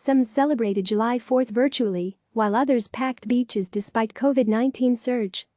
Some celebrated July 4th virtually, while others packed beaches despite COVID-19 surge.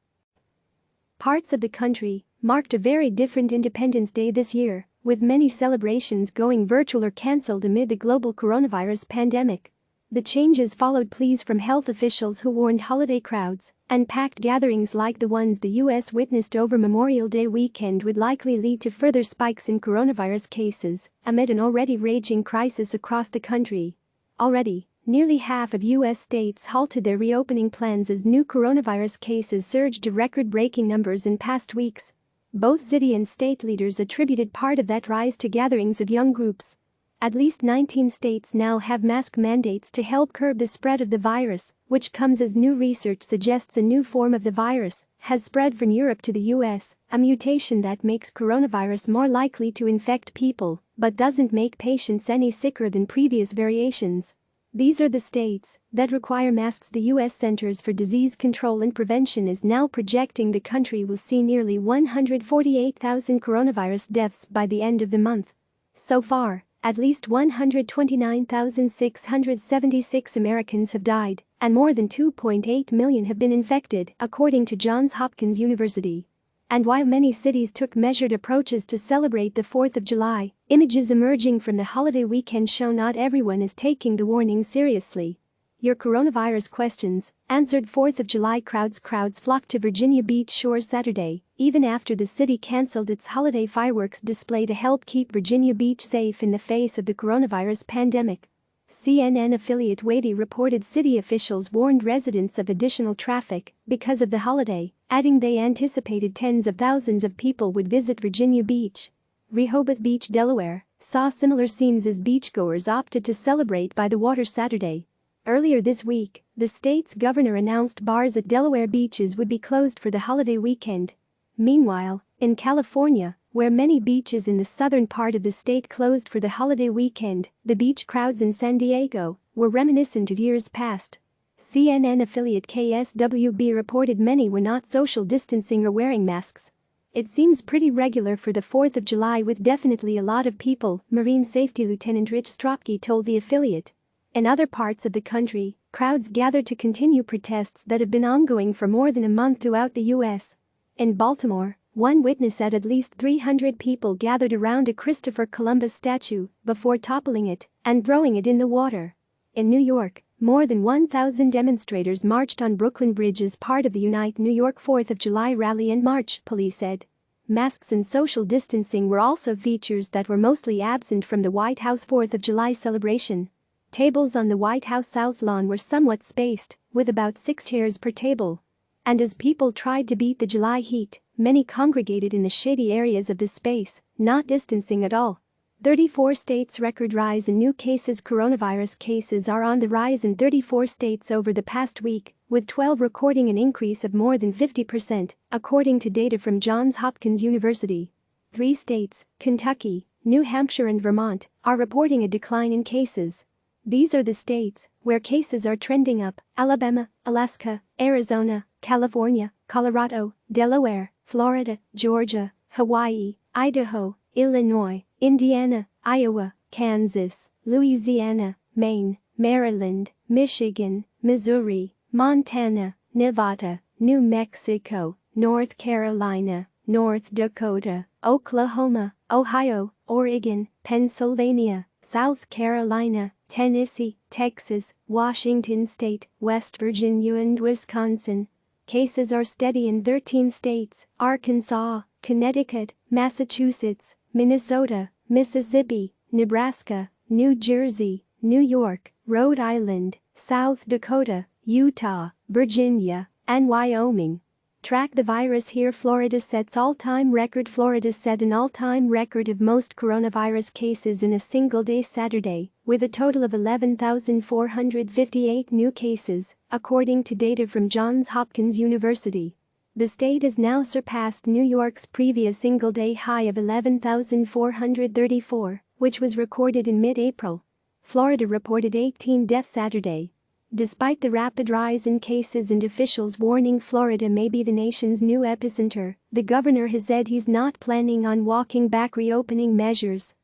Parts of the country marked a very different Independence Day this year, with many celebrations going virtual or cancelled amid the global coronavirus pandemic. The changes followed pleas from health officials who warned holiday crowds and packed gatherings like the ones the U.S. witnessed over Memorial Day weekend would likely lead to further spikes in coronavirus cases amid an already raging crisis across the country. Already, nearly half of U.S. states halted their reopening plans as new coronavirus cases surged to record-breaking numbers in past weeks. Both city and state leaders attributed part of that rise to gatherings of young groups. At least 19 states now have mask mandates to help curb the spread of the virus, which comes as new research suggests a new form of the virus has spread from Europe to the U.S., a mutation that makes coronavirus more likely to infect people but doesn't make patients any sicker than previous variations. These are the states that require masks. The U.S. Centers for Disease Control and Prevention is now projecting the country will see nearly 148,000 coronavirus deaths by the end of the month. So far, at least 129,676 Americans have died, and more than 2.8 million have been infected, according to Johns Hopkins University. And while many cities took measured approaches to celebrate the 4th of July, images emerging from the holiday weekend show not everyone is taking the warning seriously. Your coronavirus questions answered. 4th of July crowds flocked to Virginia Beach shores Saturday, even after the city canceled its holiday fireworks display to help keep Virginia Beach safe in the face of the coronavirus pandemic. CNN affiliate Wavy reported city officials warned residents of additional traffic because of the holiday, adding they anticipated tens of thousands of people would visit Virginia Beach. Rehoboth Beach, Delaware, saw similar scenes as beachgoers opted to celebrate by the water Saturday. Earlier this week, the state's governor announced bars at Delaware beaches would be closed for the holiday weekend. Meanwhile, in California, where many beaches in the southern part of the state closed for the holiday weekend, the beach crowds in San Diego were reminiscent of years past. CNN affiliate KSWB reported many were not social distancing or wearing masks. It seems pretty regular for the 4th of July with definitely a lot of people, Marine Safety Lieutenant Rich Stropke told the affiliate. In other parts of the country, crowds gathered to continue protests that have been ongoing for more than a month throughout the U.S. In Baltimore, one witness said at least 300 people gathered around a Christopher Columbus statue before toppling it and throwing it in the water. In New York, more than 1,000 demonstrators marched on Brooklyn Bridge as part of the Unite New York 4th of July rally and march, police said. Masks and social distancing were also features that were mostly absent from the White House 4th of July celebration. Tables on the White House South Lawn were somewhat spaced, with about 6 chairs per table. And as people tried to beat the July heat, many congregated in the shady areas of the space, not distancing at all. 34 states record rise in new cases. Coronavirus cases are on the rise in 34 states over the past week, with 12 recording an increase of more than 50%, according to data from Johns Hopkins University. 3 states, Kentucky, New Hampshire and Vermont, are reporting a decline in cases. These are the states where cases are trending up: Alabama, Alaska, Arizona, California, Colorado, Delaware, Florida, Georgia, Hawaii, Idaho, Illinois, Indiana, Iowa, Kansas, Louisiana, Maine, Maryland, Michigan, Missouri, Montana, Nevada, New Mexico, North Carolina, North Dakota, Oklahoma, Ohio, Oregon, Pennsylvania, South Carolina, Tennessee, Texas, Washington State, West Virginia and Wisconsin. Cases are steady in 13 states: Arkansas, Connecticut, Massachusetts, Minnesota, Mississippi, Nebraska, New Jersey, New York, Rhode Island, South Dakota, Utah, Virginia, and Wyoming. Track the virus here. Florida sets all-time record. Florida set an all-time record of most coronavirus cases in a single day Saturday, with a total of 11,458 new cases, according to data from Johns Hopkins University. The state has now surpassed New York's previous single-day high of 11,434, which was recorded in mid-April. Florida reported 18 deaths Saturday. Despite the rapid rise in cases and officials warning Florida may be the nation's new epicenter, the governor has said he's not planning on walking back reopening measures.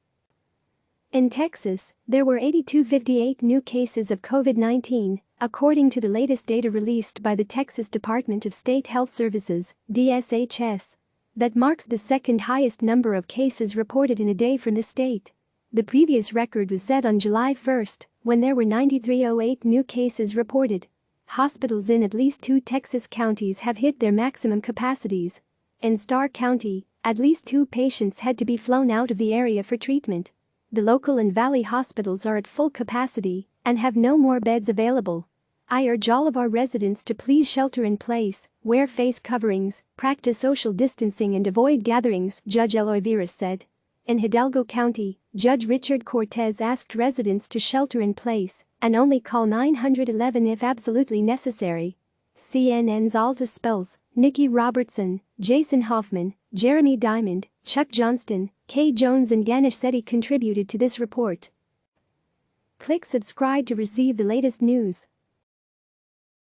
In Texas, there were 8,258 new cases of COVID-19, according to the latest data released by the Texas Department of State Health Services, DSHS. That marks the second highest number of cases reported in a day from the state. The previous record was set on July 1, when there were 9,308 new cases reported. Hospitals in at least 2 Texas counties have hit their maximum capacities. In Starr County, at least 2 patients had to be flown out of the area for treatment. The local and valley hospitals are at full capacity and have no more beds available. I urge all of our residents to please shelter in place, wear face coverings, practice social distancing and avoid gatherings, Judge Eloy Vera said. In Hidalgo County, Judge Richard Cortez asked residents to shelter in place and only call 911 if absolutely necessary. CNN's Alta Spells, Nikki Robertson, Jason Hoffman, Jeremy Diamond, Chuck Johnston, Kay Jones and Ganesh Sethi contributed to this report. Click subscribe to receive the latest news.